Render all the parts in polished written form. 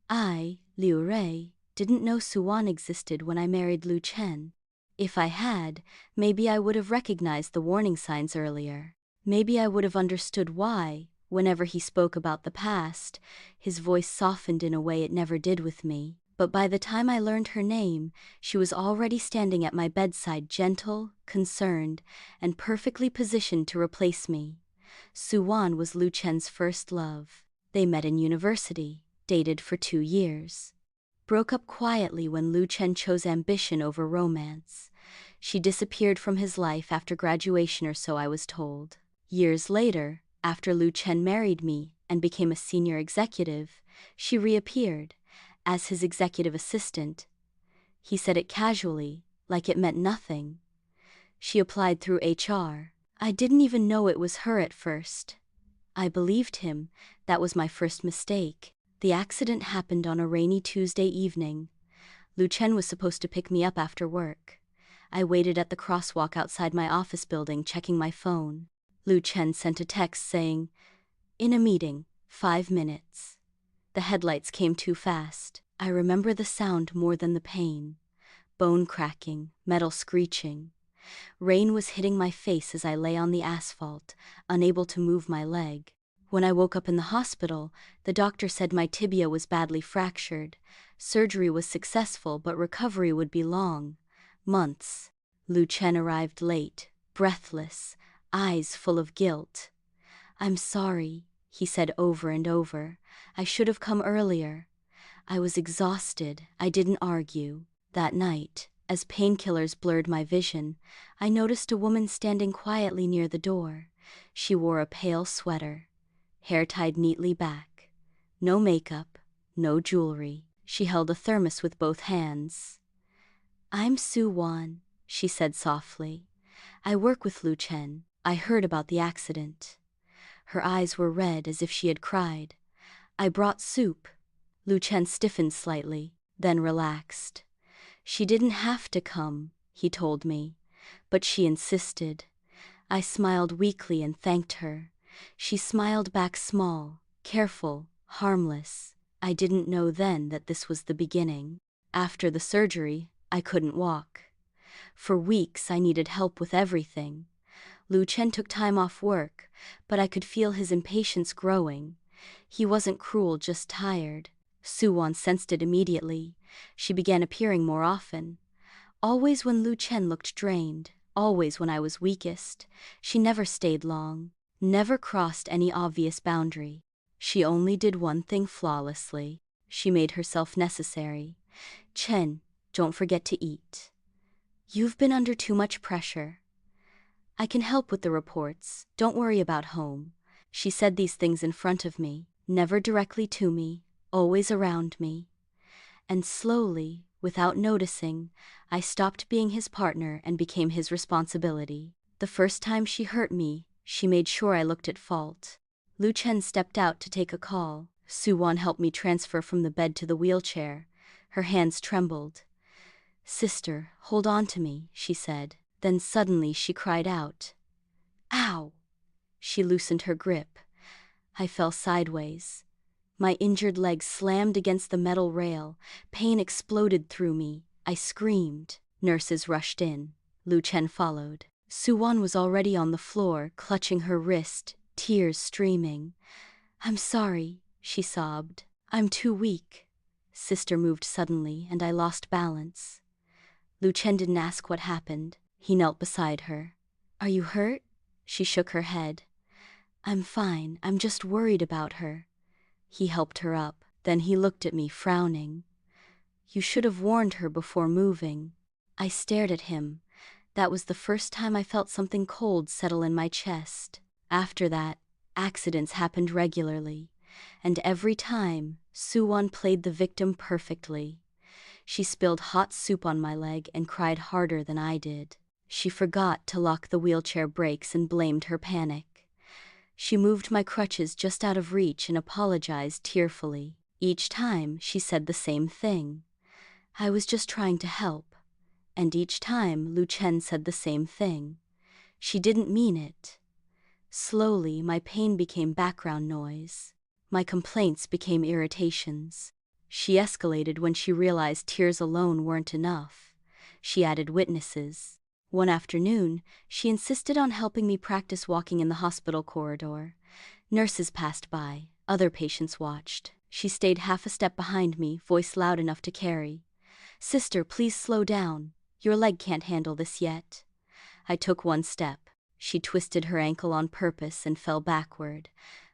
I, Liu Rei, didn't know Suwan existed when I married Lu Chen. If I had, maybe I would have recognized the warning signs earlier. Maybe I would have understood why, whenever he spoke about the past, his voice softened in a way it never did with me. But by the time I learned her name, she was already standing at my bedside, gentle, concerned, and perfectly positioned to replace me. Suwan was Lu Chen's first love. They met in university, dated for 2 years. Broke up quietly when Lu Chen chose ambition over romance. She disappeared from his life after graduation, or so I was told. Years later, after Lu Chen married me and became a senior executive, she reappeared as his executive assistant. He said it casually, like it meant nothing. She applied through HR. I didn't even know it was her at first. I believed him. That was my first mistake. The accident happened on a rainy Tuesday evening. Lu Chen was supposed to pick me up after work. I waited at the crosswalk outside my office building, checking my phone. Lu Chen sent a text saying, "In a meeting, 5 minutes." The headlights came too fast. I remember the sound more than the pain. Bone cracking, metal screeching. Rain was hitting my face as I lay on the asphalt, unable to move my leg. When I woke up in the hospital, the doctor said my tibia was badly fractured. Surgery was successful, but recovery would be long. Months. Lu Chen arrived late, breathless, eyes full of guilt. "I'm sorry," he said over and over. "I should have come earlier." I was exhausted. I didn't argue. That night, as painkillers blurred my vision, I noticed a woman standing quietly near the door. She wore a pale sweater, hair tied neatly back. No makeup, no jewelry. She held a thermos with both hands. "I'm Suwan," she said softly. "I work with Lu Chen. I heard about the accident." Her eyes were red as if she had cried. "I brought soup." Lu Chen stiffened slightly, then relaxed. "She didn't have to come," he told me, but she insisted. I smiled weakly and thanked her. She smiled back, small, careful, harmless. I didn't know then that this was the beginning. After the surgery, I couldn't walk. For weeks I needed help with everything. Lu Chen took time off work, but I could feel his impatience growing. He wasn't cruel, just tired. Suwan sensed it immediately. She began appearing more often. Always when Lu Chen looked drained, always when I was weakest. She never stayed long, never crossed any obvious boundary. She only did one thing flawlessly. She made herself necessary. "Chen, don't forget to eat. You've been under too much pressure. I can help with the reports. Don't worry about home." She said these things in front of me, never directly to me, always around me. And slowly, without noticing, I stopped being his partner and became his responsibility. The first time she hurt me, she made sure I looked at fault. Lu Chen stepped out to take a call. Suwan helped me transfer from the bed to the wheelchair. Her hands trembled. "Sister, hold on to me," she said. Then suddenly she cried out. "Ow!" She loosened her grip. I fell sideways. My injured leg slammed against the metal rail. Pain exploded through me. I screamed. Nurses rushed in. Lu Chen followed. Suwan was already on the floor, clutching her wrist, tears streaming. "I'm sorry," she sobbed. "I'm too weak." Sister moved suddenly, and I lost balance. Lu Chen didn't ask what happened. He knelt beside her. "Are you hurt?" She shook her head. "I'm fine. I'm just worried about her." He helped her up. Then he looked at me, frowning. "You should have warned her before moving." I stared at him. That was the first time I felt something cold settle in my chest. After that, accidents happened regularly. And every time, Suwan played the victim perfectly. She spilled hot soup on my leg and cried harder than I did. She forgot to lock the wheelchair brakes and blamed her panic. She moved my crutches just out of reach and apologized tearfully. Each time, she said the same thing. "I was just trying to help." And each time, Lu Chen said the same thing. She didn't mean it. Slowly, my pain became background noise. My complaints became irritations. She escalated when she realized tears alone weren't enough. She added witnesses. One afternoon, she insisted on helping me practice walking in the hospital corridor. Nurses passed by. Other patients watched. She stayed half a step behind me, voice loud enough to carry. "Sister, please slow down. Your leg can't handle this yet." I took one step. She twisted her ankle on purpose and fell backward.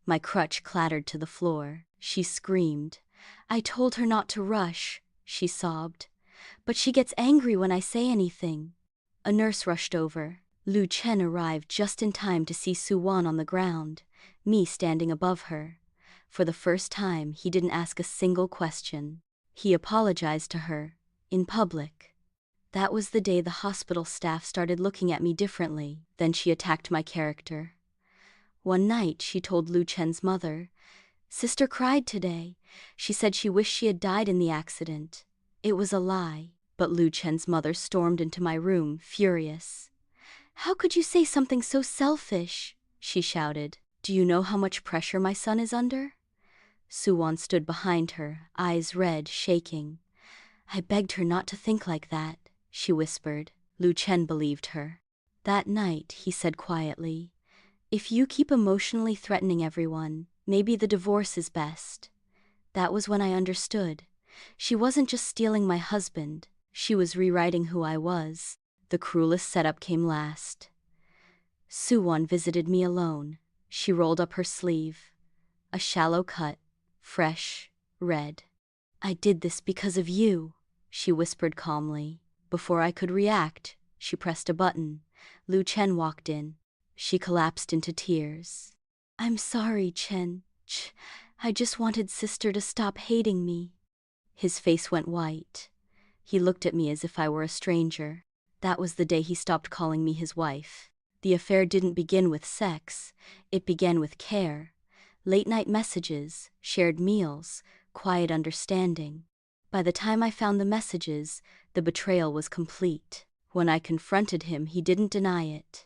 My crutch clattered to the floor. She screamed. "I told her not to rush," she sobbed. "But she gets angry when I say anything." A nurse rushed over. Lu Chen arrived just in time to see Suwan on the ground, me standing above her. For the first time, he didn't ask a single question. He apologized to her, in public. That was the day the hospital staff started looking at me differently. Then she attacked my character. One night, she told Lu Chen's mother, "Sister cried today. She said she wished she had died in the accident." It was a lie, but Lu Chen's mother stormed into my room, furious. "How could you say something so selfish?" she shouted. "Do you know how much pressure my son is under?" Suwan stood behind her, eyes red, shaking. "I begged her not to think like that," she whispered. Lu Chen believed her. That night, he said quietly, "If you keep emotionally threatening everyone, maybe the divorce is best." That was when I understood. She wasn't just stealing my husband, she was rewriting who I was. The cruelest setup came last. Suwon visited me alone. She rolled up her sleeve. A shallow cut, fresh, red. "I did this because of you," she whispered calmly. Before I could react, she pressed a button. Lu Chen walked in. She collapsed into tears. "I'm sorry, Chen. I just wanted sister to stop hating me." His face went white. He looked at me as if I were a stranger. That was the day he stopped calling me his wife. The affair didn't begin with sex. It began with care. Late-night messages, shared meals, quiet understanding. By the time I found the messages, the betrayal was complete. When I confronted him, he didn't deny it.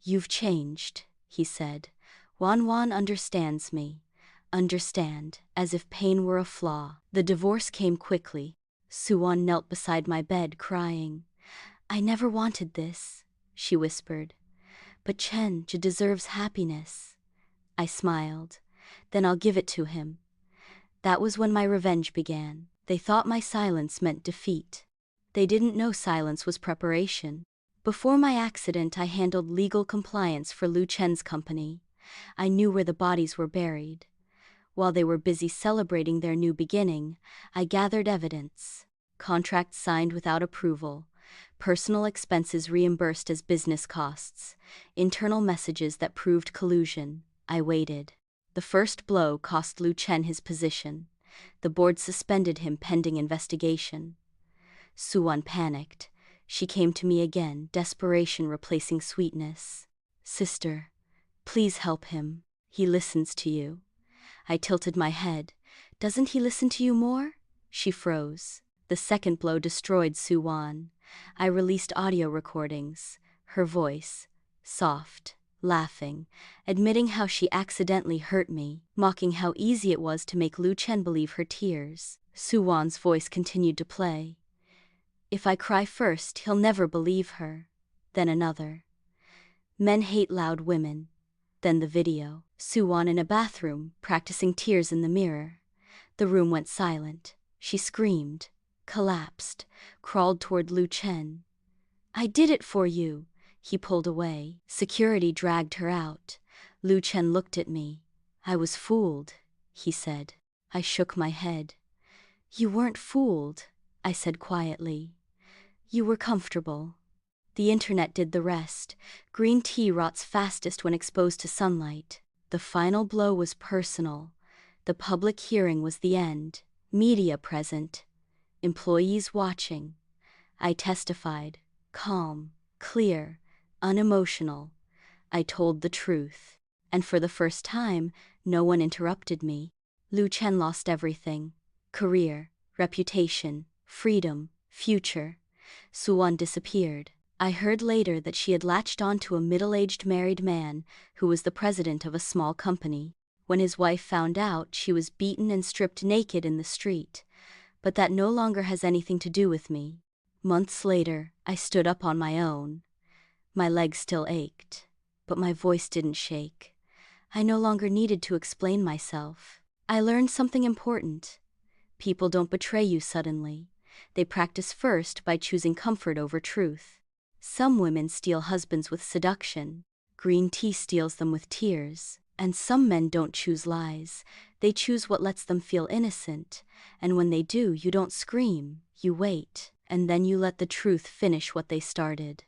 "You've changed," he said. "Wan Wan understands me. Understand, as if pain were a flaw." The divorce came quickly. Suwon knelt beside my bed, crying. "I never wanted this," she whispered. "But Chen deserves happiness." I smiled. "Then I'll give it to him." That was when my revenge began. They thought my silence meant defeat. They didn't know silence was preparation. Before my accident, I handled legal compliance for Lu Chen's company. I knew where the bodies were buried. While they were busy celebrating their new beginning, I gathered evidence. Contracts signed without approval, personal expenses reimbursed as business costs, internal messages that proved collusion. I waited. The first blow cost Lu Chen his position. The board suspended him pending investigation. Suwon panicked. She came to me again, desperation replacing sweetness. "Sister, please help him. He listens to you." I tilted my head. "Doesn't he listen to you more?" She froze. The second blow destroyed Suwan. I released audio recordings. Her voice, soft, laughing, admitting how she accidentally hurt me, mocking how easy it was to make Lu Chen believe her tears. Suwan's voice continued to play. "If I cry first, he'll never believe her." Then another. "Men hate loud women." Then the video. Suwan in a bathroom, practicing tears in the mirror. The room went silent. She screamed, collapsed, crawled toward Lu Chen. "I did it for you." He pulled away. Security dragged her out. Lu Chen looked at me. "I was fooled," he said. I shook my head. "You weren't fooled," I said quietly. "You were comfortable." The internet did the rest. Green tea rots fastest when exposed to sunlight. The final blow was personal. The public hearing was the end. Media present. Employees watching. I testified. Calm, clear, unemotional. I told the truth. And for the first time, no one interrupted me. Lu Chen lost everything. Career, reputation, freedom, future. Suwan disappeared. I heard later that she had latched onto a middle-aged married man who was the president of a small company. When his wife found out, she was beaten and stripped naked in the street. But that no longer has anything to do with me. Months later, I stood up on my own. My legs still ached, but my voice didn't shake. I no longer needed to explain myself. I learned something important. People don't betray you suddenly. They practice first by choosing comfort over truth. Some women steal husbands with seduction. Green tea steals them with tears. And some men don't choose lies. They choose what lets them feel innocent. And when they do, you don't scream. You wait. And then you let the truth finish what they started.